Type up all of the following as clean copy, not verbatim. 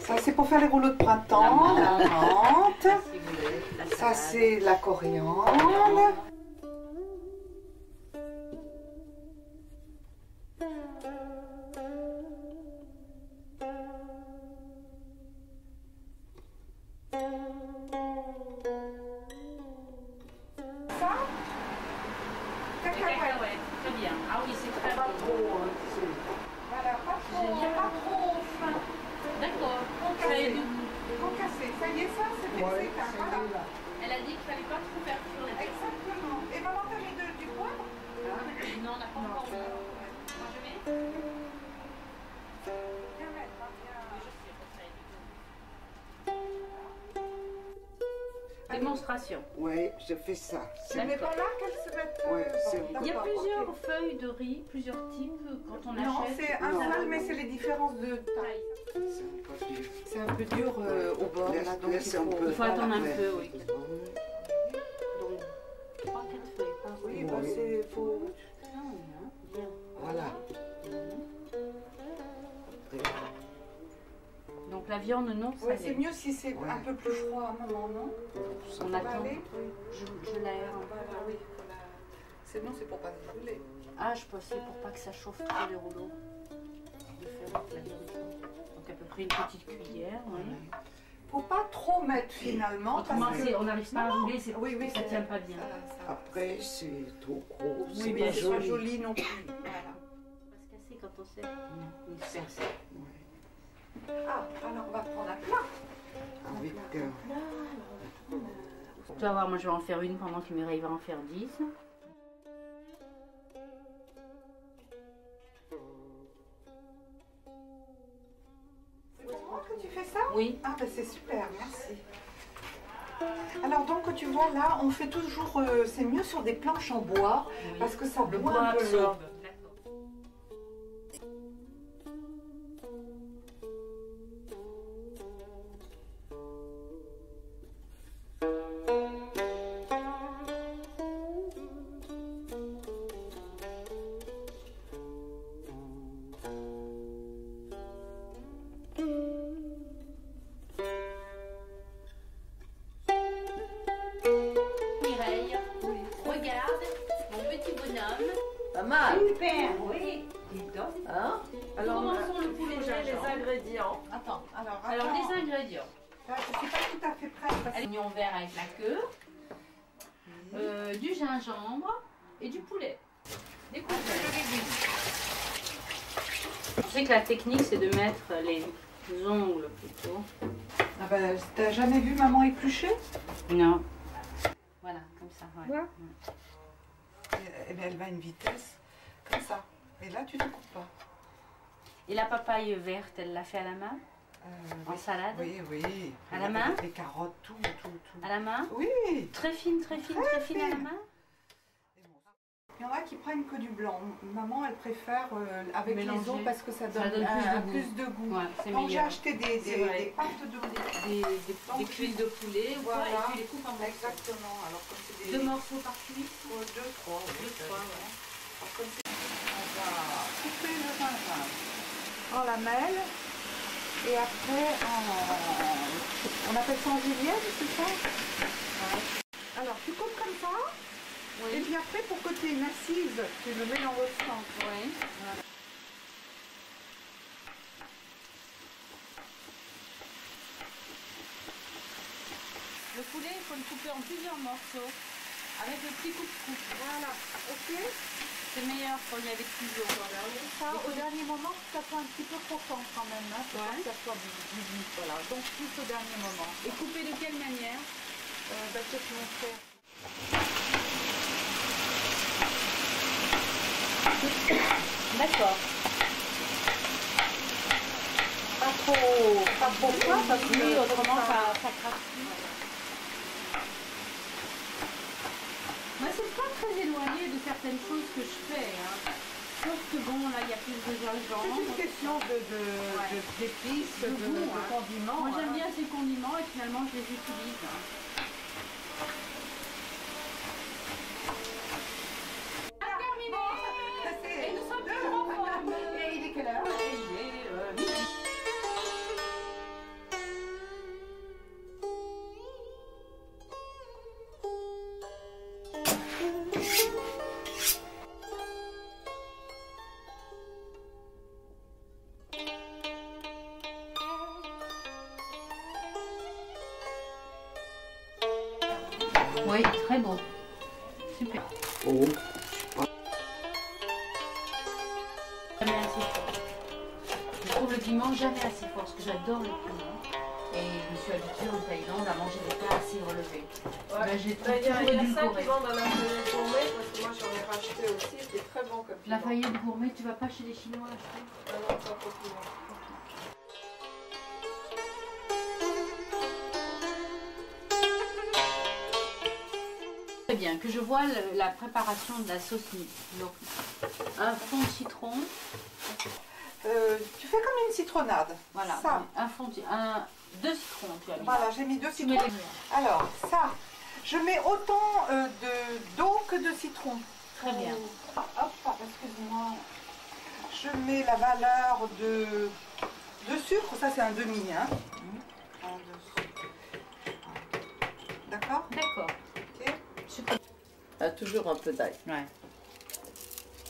Ça, c'est pour faire les rouleaux de printemps, la menthe. Ça, c'est la coriandre. Ça, cacahuètes. Très bien. Ah oui, c'est très pas bon. trop. Voilà, pas trop fin. D'accord. Concassé. Concassé. Ça y est, ça, c'est fait. Ouais, Voilà. Elle a dit qu'il fallait pas trop faire sur les têtes. Exactement. Et maman, t'as mis du poivre? Non, on n'a pas encore mis. Moi, je mets. Viens mettre, hein, viens. Démonstration. Ouais, je fais ça. Tu mets pas là qu'elle se mette. Ouais, c'est bon, Il y a d'accord, plusieurs ok. feuilles de riz, plusieurs types quand on Non, achète. c'est un seul, mais c'est les différences de taille. C'est un peu dur au bord, là, donc Il faut attendre un peu, oui. Oui. Donc, 3-4 feuilles. Pas Oui, bah c'est faut. Bien. Voilà. Donc la viande, non, ça Ouais, c'est mieux si c'est un peu plus froid à un moment, non? On Ça va attend. aller? Je l'aère. Voilà, oui. Voilà. Sinon, c'est pour pas se brûler. Ah, je pensais pour pas que ça chauffe trop les rouleaux. De faire avec la viande. Donc à peu près une petite cuillère. Oui. Faut pas trop mettre finalement. Autrement, parce que... on n'arrive pas à rouler, Oui, oui, ça tient pas bien. Après, c'est trop gros. Oui, C'est mais pas c'est pas joli. joli non plus. Voilà. On va se casser quand on sait. Ouais. Ah, alors on va prendre un plat. Avec Tu vas voir, moi je vais en faire une pendant que Mireille va en faire 10. C'est pour moi que tu fais ça? Oui. Ah, ben c'est super, merci. Alors donc tu vois là, on fait toujours, c'est mieux sur des planches en bois Oui. parce que ça Le boit bois un peu l'eau. absorbe. Mireille, regarde mon petit bonhomme. Pas mal. Super, oui. Dis donc. Hein? Commençons le poulet les gingembre. ingrédients. Attends, alors Les ingrédients. là, je suis pas tout à fait prête parce que... L'oignon vert avec la queue, du gingembre et du poulet. Des légumes. Je sais que la technique c'est de mettre les ongles plutôt. Ah ben, t'as jamais vu maman éplucher? Non. Voilà, comme ça. Ouais. Ouais. Eh bien, elle va à une vitesse comme ça. Et là, tu ne coupes pas. Et la papaye verte, elle l'a fait à la main? En Oui. salade? Oui, oui. À la main? Les carottes, tout. À la main? Oui. Très fine à la main? Il y en a qui prennent que du blanc. Maman, elle préfère avec Mélanger. les os parce que ça donne, plus plus de goût. Ouais, c'est Quand j'ai meilleur. acheté C'est vrai. des pâtes de poulet. Des cuisses de poulet, Voilà. et puis les coupes en morceaux. Exactement. Alors, comme c'est des... 2 morceaux par cuisse? Deux, trois. Deux, trois, ouais. Alors, comme c'est... On va couper le gingembre en lamelles. Et après, on appelle ça en julienne, c'est ça? Ouais. Alors, tu coupes comme ça. Et Oui. puis après, pour que tu aies une assise, tu le mets dans l'autre sens. Oui. Voilà. Le poulet, il faut le couper en plusieurs morceaux, avec le petit coupe-coupe. Voilà, ok. C'est meilleur quand il y a des ciseaux. Ça, au dernier moment, ça soit un petit peu croquant quand même, hein, faut pas Ouais. que ça soit biscuit, voilà. Donc plus au dernier moment. Et couper de quelle manière? Bah, je vais te montrer. D'accord. Pas trop fin, parce que Oui, autrement ça... ça craque. Moi, c'est pas très éloigné de certaines choses que je fais. Hein. Sauf que bon, là, il y a plus de C'est gingembre. une question d'épices, De goût, de hein. condiments. Moi, j'aime hein. bien ces condiments et finalement, je les utilise. Hein. C'est- Et nous sommes plus en forme. Et il est quelle heure? Il est midi. Oui, très beau. Super. Oh. Jamais assez fort. Je trouve le piment jamais assez fort parce que j'adore le piment. Et je me suis habituée en Thaïlande à manger des plats assez relevés. Ouais. Là, j'ai Il y a ça qui édulcoré. vendent à la Fayette Gourmet, parce que moi j'en ai racheté aussi, c'est très bon comme La piment. Fayette Gourmet, tu vas pas chez les Chinois acheter? Ah non, c'est un peu plus bon. Très bien, que je vois la préparation de la sauce mie. Donc, un fond de citron, Tu fais comme une citronnade. voilà, Ça. un fond, deux citrons tu as mis. Voilà, j'ai mis 2 Tu mets citrons. les... Alors, ça, je mets autant d'eau que de citron. Très bien. Hop, excuse-moi. Je mets la valeur de sucre, ça c'est un demi. Hein. Un de sucre. D'accord? D'accord. Ok. Sucre. Ah, toujours un peu d'ail. Ouais.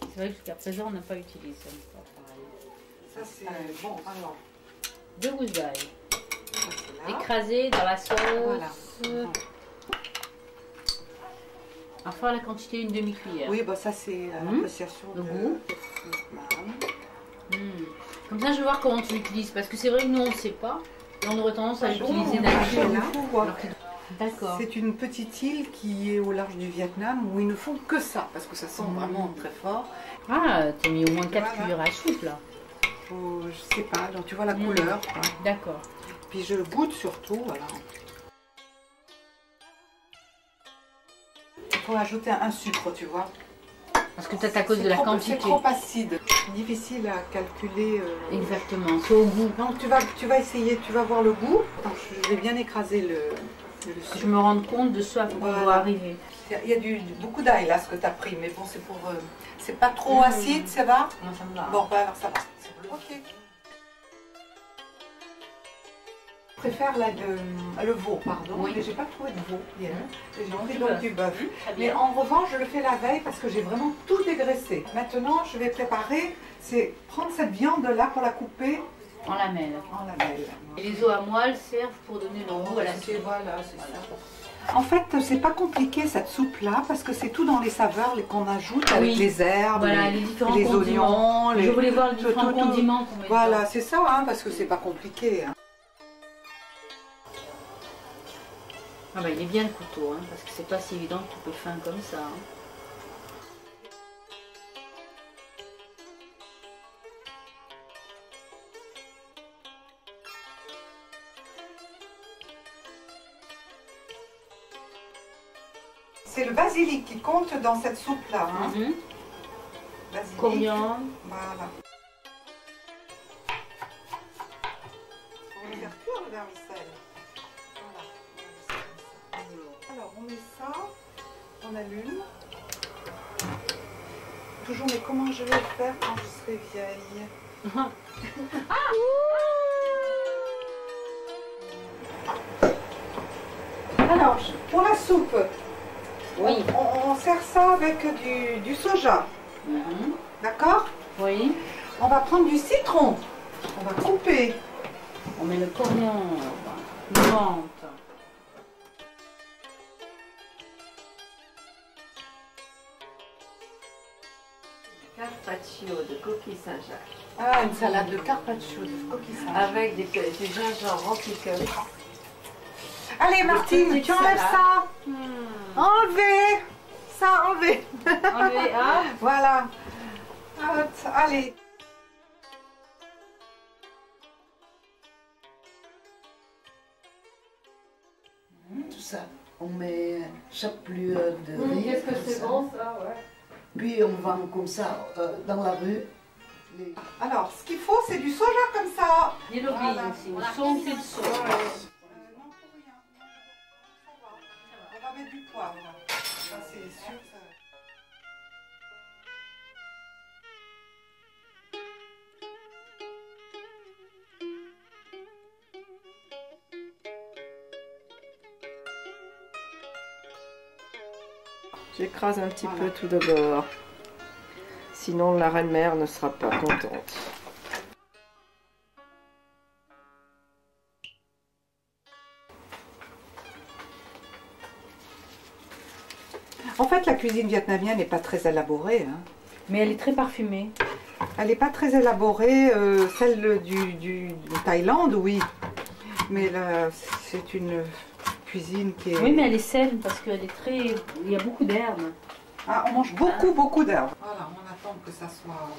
C'est vrai que jusqu'à présent, on n'a pas utilisé ça. Ça c'est bon. Alors, 2 gousses d'ail. ça c'est là. Écrasées dans la sauce. Voilà. On va faire la quantité une demi-cuillère. Oui, bah ça c'est l'appréciation Le de goût. Madame. Comme ça, je vais voir comment tu l'utilises. Parce que c'est vrai que nous, on ne sait pas. Et on aurait tendance à l'utiliser là. naturellement. D'accord. C'est une petite île qui est au large du Vietnam où ils ne font que ça parce que ça sent vraiment très fort. Ah, t'as mis au moins 4 Voilà. cuillères à soupe là. Je sais pas, donc tu vois la couleur. Quoi. D'accord. Puis je goûte surtout, voilà. Il faut ajouter un sucre, tu vois. Parce que peut-être à cause de la C'est quantité. trop acide, difficile à calculer. Exactement, c'est au goût. Donc tu vas essayer, tu vas voir le goût. Donc, je vais bien écraser le sucre. Je me rends compte de ce à quoi on Voilà. doit arriver. Il y a beaucoup d'ail là, ce que tu as pris, mais bon, c'est pour. C'est pas trop acide, ça va? Moi, ça me va. Bon, bah alors ça va. Ok. Je préfère le veau, pardon. Oui. Mais j'ai pas trouvé de veau hier. J'ai pris Du donc bœuf. du bœuf. Très Mais bien. en revanche, je le fais la veille parce que j'ai vraiment tout dégraissé. Maintenant, je vais préparer, c'est prendre cette viande là pour la couper En lamelles. en lamelles. Et les os à moelle servent pour donner le goût à la soupe. Voilà, c'est ça. En fait, c'est pas compliqué cette soupe-là parce que c'est tout dans les saveurs qu'on ajoute avec Oui. les herbes, Voilà, les différents les condiments. oignons. Je voulais voir les tout, différents tout. condiments qu'on met Voilà, dedans. c'est ça, hein, parce que c'est pas compliqué. Hein. Ah bah, il est bien le couteau, hein, parce que c'est pas si évident de couper fin comme ça. Hein. C'est le basilic qui compte dans cette soupe-là. Hein. Basilic. Coriandre. Voilà. On va le faire cuire le vermicelle. Voilà. Alors on met ça, on allume. Toujours, mais comment je vais le faire quand je serai vieille? Alors, pour la soupe, Oui. on sert ça avec du soja. D'accord? Oui. On va prendre du citron. On va couper. On met le coriandre, le menthe. Carpaccio de coquille Saint-Jacques. Ah, une salade de carpaccio de coquille Saint-Jacques. Avec du gingembre en pickle. Allez Martine, petites tu enlèves salades. ça. Enlevez. Ça, enlevez. Enlevez, hop. Voilà. Hop, allez. Tout ça. On met chaque plueur de riz. Qu'est-ce que comme c'est ça. bon ça, ouais. Puis on vend comme ça dans la rue. Alors, ce qu'il faut, c'est du soja comme ça. Et le riz Voilà. aussi, une sauce et de sauce. Non, pour rien. Ça va. On va mettre du poivre. Ça, c'est sûr. Ça... J'écrase un petit peu tout d'abord. Sinon la reine-mère ne sera pas contente. En fait, la cuisine vietnamienne n'est pas très élaborée. Hein. Mais elle est très parfumée. Elle n'est pas très élaborée. Celle de Thaïlande, oui. Mais là, c'est une cuisine qui est... Oui, mais elle est saine parce qu'elle est très... Il y a beaucoup d'herbes. Ah, on mange beaucoup d'herbes. Voilà, on attend que ça soit...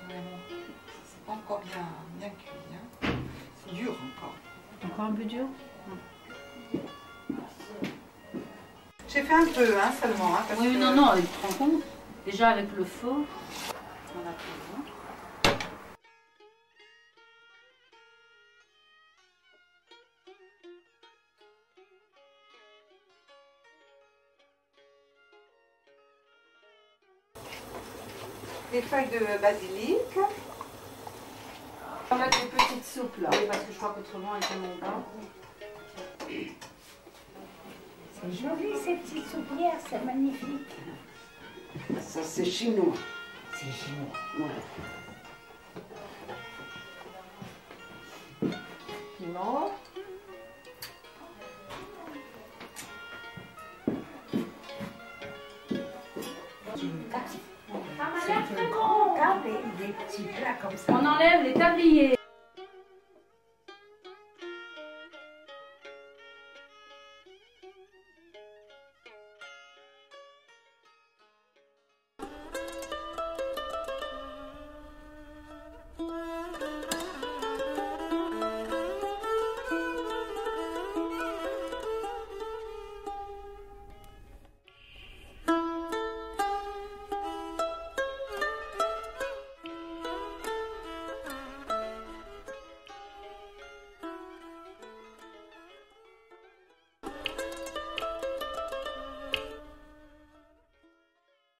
C'est pas encore bien cuit. Hein. C'est dur encore. Encore un peu dur. J'ai fait un peu, hein, seulement. Hein, parce Oui, que... non, tu te rends compte. Déjà avec le feu, on a fait. Des feuilles de basilic. On a des petites soupes là. Oui, parce que je crois qu'autrement, elle fait longtemps. C'est joli ces petites soupières, c'est magnifique. Ça c'est chinois. C'est chinois. Ouais. Piment. Ça m'a l'air très bon. Regarde des petits plats comme ça. On enlève les tabliers.